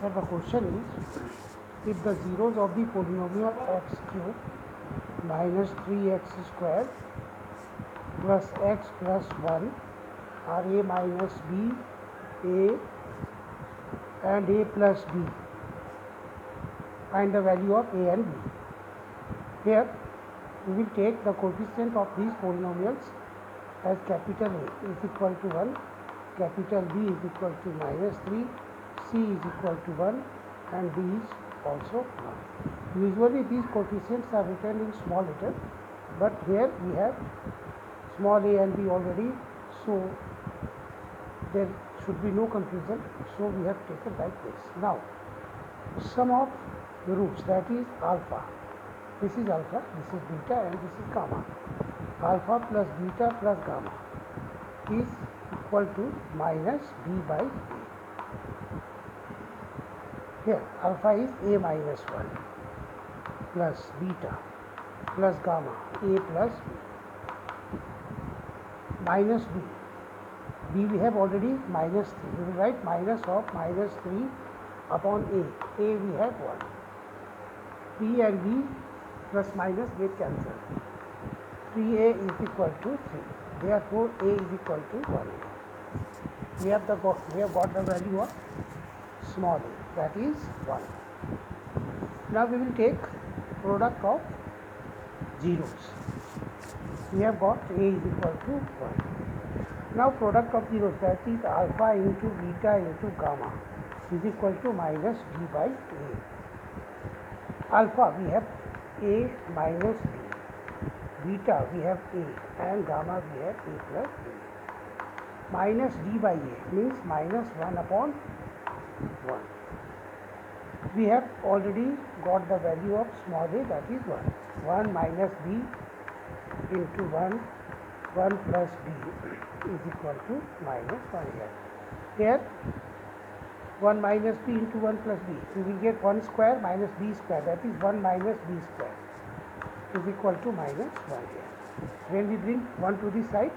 Here the question is, if the zeros of the polynomial x cube minus 3x square plus x plus 1 are a minus b, a and a plus b, find the value of a and b. Here we will take the coefficient of these polynomials as capital A is equal to 1, capital B is equal to minus 3, C is equal to 1 and D is also 1. Usually these coefficients are written in small letter, but here we have small a and b already, so there should be no confusion, so we have taken like this. Now sum of the roots, that is alpha, this is alpha, this is beta and this is gamma. Alpha plus beta plus gamma is equal to minus b by a. Here alpha is a minus 1 plus beta plus gamma a plus b minus b. B we have already minus 3. We will write minus of minus 3 upon a. A we have 1. B and b plus minus get cancelled. 3a is equal to 3. Therefore, a is equal to 1. We have got the value of small a, that is 1. Now we will take product of zeros. We have got a is equal to 1. Now product of zeros, that is alpha into beta into gamma is equal to minus b by a. Alpha we have a minus b. Beta we have a and gamma we have a plus b. Minus d by a means minus 1 upon 1. We have already got the value of small a, that is 1. 1 minus b into 1 plus b is equal to minus 1 here. Here 1 minus b into 1 plus b, we will get 1 square minus b square, that is 1 minus b square is equal to minus 1 here. When we bring 1 to this side,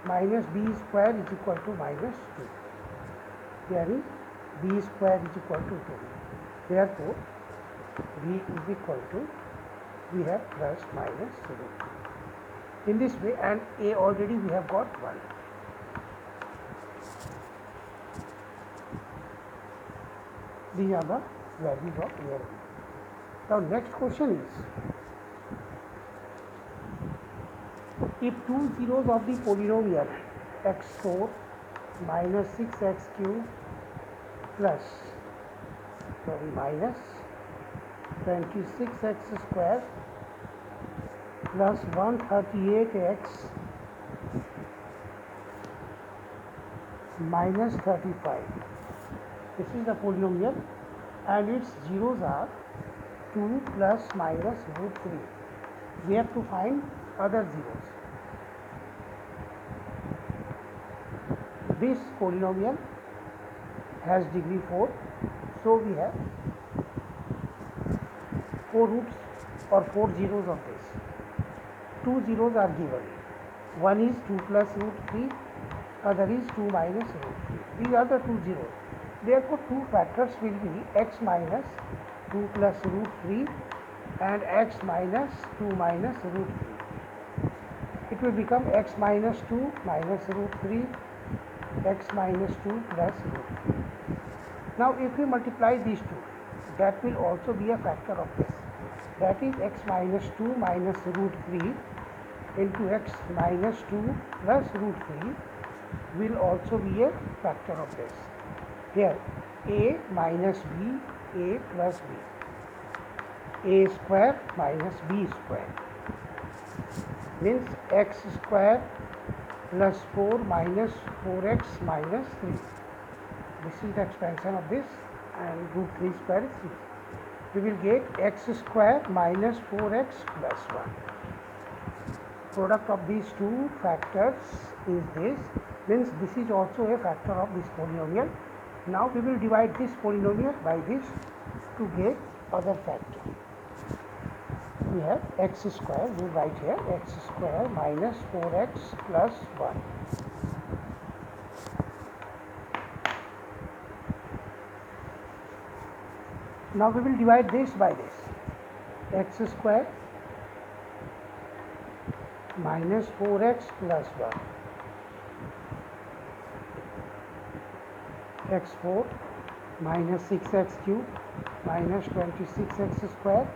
minus b square is equal to minus 2. Here b square is equal to 2. Therefore, b is equal to, we have plus minus 0. In this way, and a already we have got 1. These are the values of a and b. Now next question is, if two zeros of the polynomial x4 minus 6x cube plus minus 26x square plus 138x minus 35. This is the polynomial and its zeros are 2 plus minus root 3. We have to find other zeros. This polynomial has degree 4, so we have 4 roots or 4 zeros of this. 2 zeros are given. One is 2 plus root 3, other is 2 minus root 3. These are the 2 zeros. Therefore, 2 factors will be x minus 2 plus root 3 and x minus 2 minus root 3. It will become x minus 2 minus root 3, x minus 2 plus root 3. Now, if we multiply these two, that will also be a factor of this. That is x minus 2 minus root 3 into x minus 2 plus root 3 will also be a factor of this. Here a minus b, a plus b, a square minus b square means x square plus 4 minus 4x minus 3. This is the expansion of this, and root 3 square is 6. We will get x square minus 4x plus 1. Product of these two factors is this, means this is also a factor of this polynomial. Now we will divide this polynomial by this to get other factor. We have x square, we will write here x square minus 4x plus 1. Now we will divide this by this. X square minus 4x plus 1. X4 minus 6x cube minus 26x square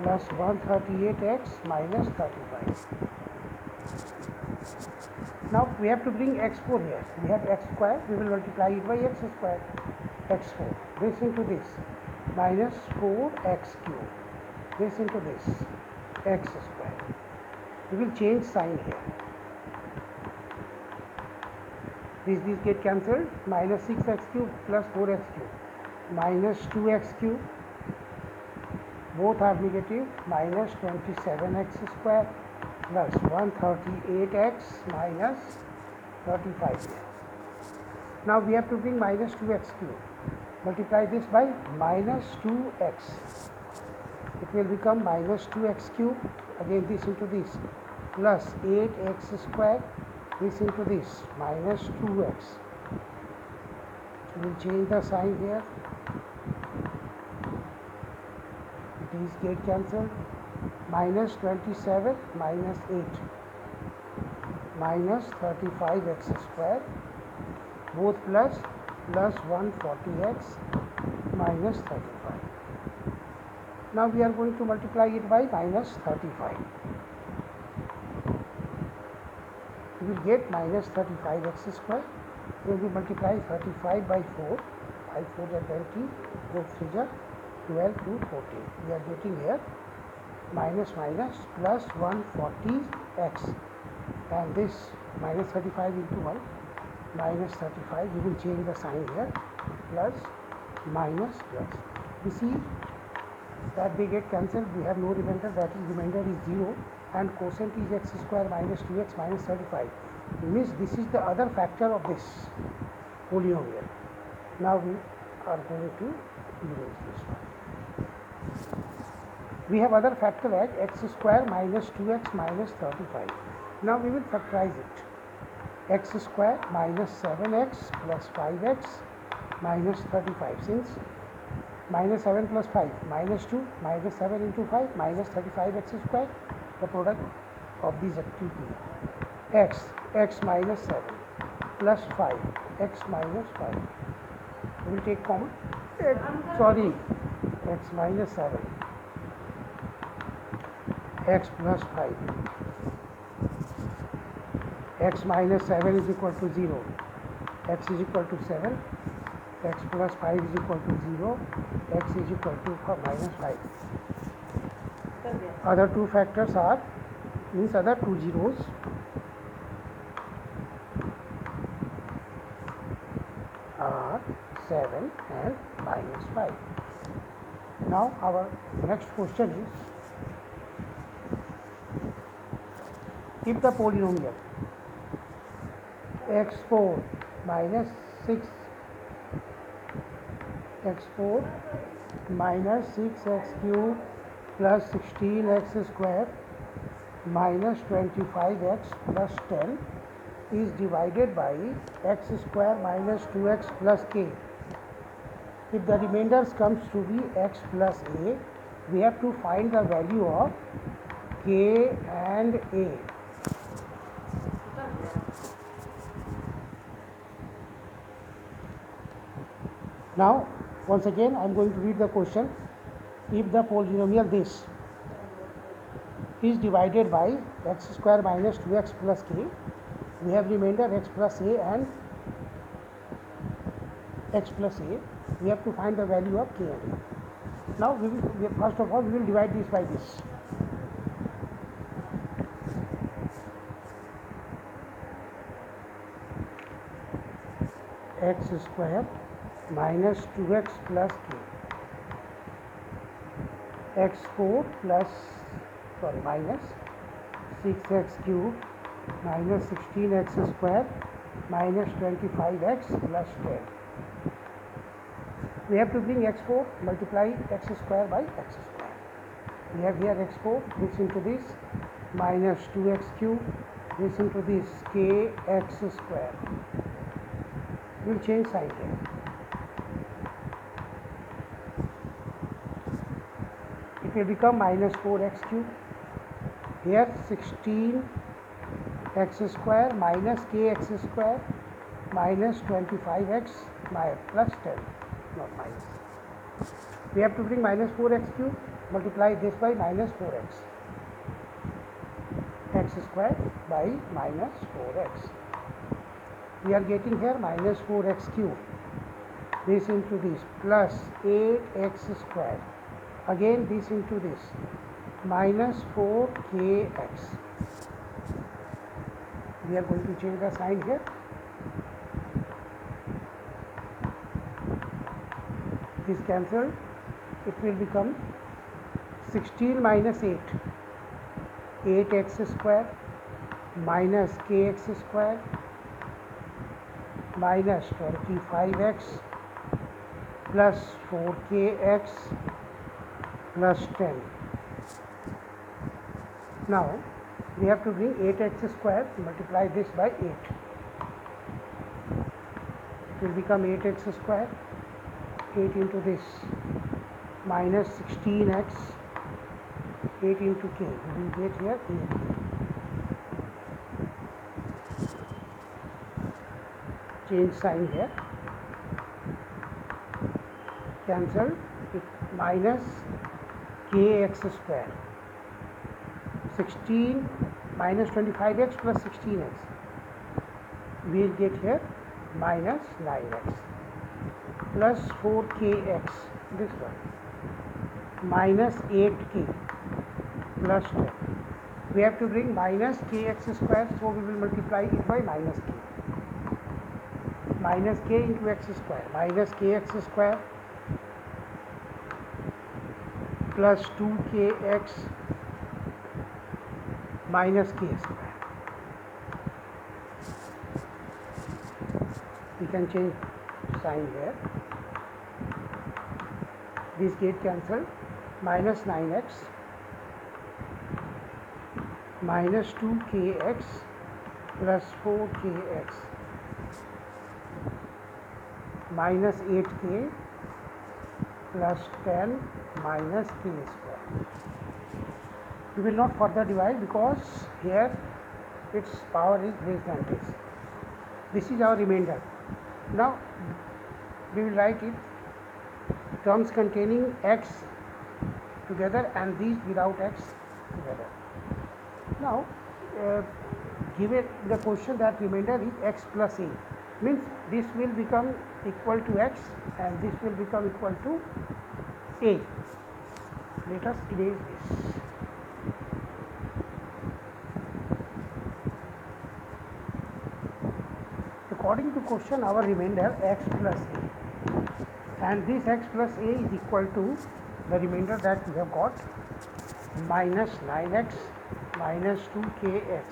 plus 138x minus 35. Now we have to bring x4 here. We have x square, we will multiply it by x square. X4, this into this, minus 4x cube, this into this, x square. We will change sign here. These get cancelled. Minus 6x cube plus 4x cube minus 2x cube, both are negative, minus 27x square plus 138x minus 35 here. Now we have to bring minus 2x cube. Multiply this by minus 2x. It will become minus 2x cube, again this into this, plus 8x square, this into this, minus 2x. We will change the sign here. These get cancelled. Minus 27 minus 8 minus 35x square, both plus 140x minus 35. Now we are going to multiply it by minus 35. We will get minus 35x square. When we multiply 35 by 4, 5 4 are 20, 4 3 are 12 to 14. We are getting here minus minus plus 140x, and this minus 35 into 1 minus 35. We will change the sign here, plus minus plus. We see that they get cancelled. We have no remainder, that is remainder is 0, and quotient is x square minus 2x minus 35. Means this is the other factor of this polynomial. Now we are going to erase this one. We have other factor as x square minus 2x minus 35. Now we will factorize it. X square minus 7x plus 5x minus 35. Since minus 7 plus 5 minus 2 minus 7 into 5 minus 35x square, the product of these activity. X minus 7 plus 5, x minus 5. We will take common. X minus 7, x plus 5. X minus 7 is equal to 0. X is equal to 7. X plus 5 is equal to 0. X is equal to minus 5. Other two factors are, means other two zeros, are 7 and minus 5. Now our next question is, if the polynomial x4 minus 6 x4 minus 6x cube plus 16x square minus 25x plus 10 is divided by x square minus 2x plus k. If the remainders comes to be x plus a, we have to find the value of k and a. Now once again I am going to read the question. If the polynomial this is divided by x square minus 2x plus k, we have remainder x plus a and x plus a. We have to find the value of k and a. Now first of all we will divide this by this. X square minus 2x plus k, x4 plus minus 6x cube minus 16x square minus 25x plus 10. We have to bring x4, multiply x square by x square. We have here x4, this into this, minus 2x cube, this into this, kx square. We will change sign here. it will become minus 4x cube. Here 16 x square minus kx square minus 25x plus 10, not minus. We have to bring minus 4x cube, multiply this by minus 4x, x square by minus 4x. We are getting here minus 4x cube, this into this, plus 8x square, again this into this, minus 4kx. We are going to change the sign here. This cancelled, it will become 16 minus 8, 8x square minus kx square minus 25x plus 4kx plus 10. Now we have to bring 8x square, multiply this by 8. It will become 8x square, 8 into this, minus 16x, 8 into k. We will get here 8k. Change sign here. Cancel it, minus kx square. 16 minus 25x plus 16x. We will get here minus 9x plus 4kx, this one, minus 8k plus 10. We have to bring minus kx square, so we will multiply it by minus k. Minus k into x square, minus kx square plus 2kx minus k square. We can change sign here. This get cancelled, minus 9x minus 2kx plus 4kx minus 8k plus 10 minus k square. We will not further divide because here its power is less than this. This is our remainder. Now we will write it terms containing x together and these without x together. Now given the question that remainder is x plus a, means this will become equal to x and this will become equal to a. Let us erase this. According to question, our remainder x plus a, and this x plus a is equal to the remainder that we have got, minus 9x minus 2kx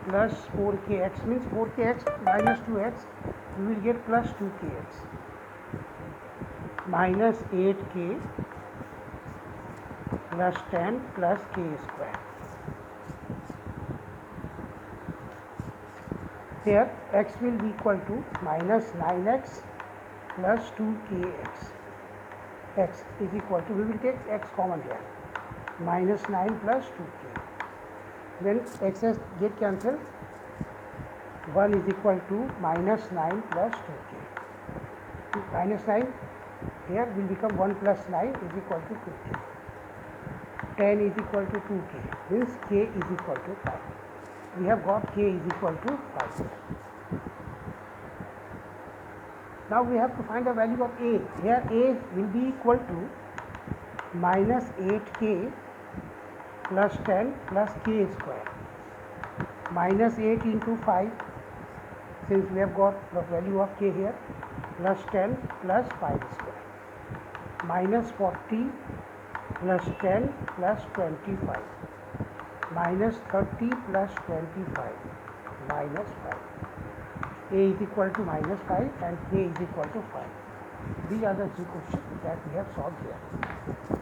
plus 4kx, means 4kx minus 2x, we will get plus 2kx minus 8k plus 10 plus k square. Here x will be equal to minus 9x plus 2kx. X is equal to, we will take x common here, minus 9 plus 2k. Then x's get cancelled, 1 is equal to minus 9 plus 2k. Minus 9 here will become 1 plus 9 is equal to 2k. 10 is equal to 2k, means k is equal to 5. We have got k is equal to 5. Now we have to find the value of a. Here a will be equal to minus 8k plus 10 plus k square, minus 8 into 5, since we have got the value of k here, plus 10 plus 5 square, minus 40 plus 10 plus 25, minus 30 plus 25, minus 5. A is equal to minus 5 and k is equal to 5. These are the three questions that we have solved here.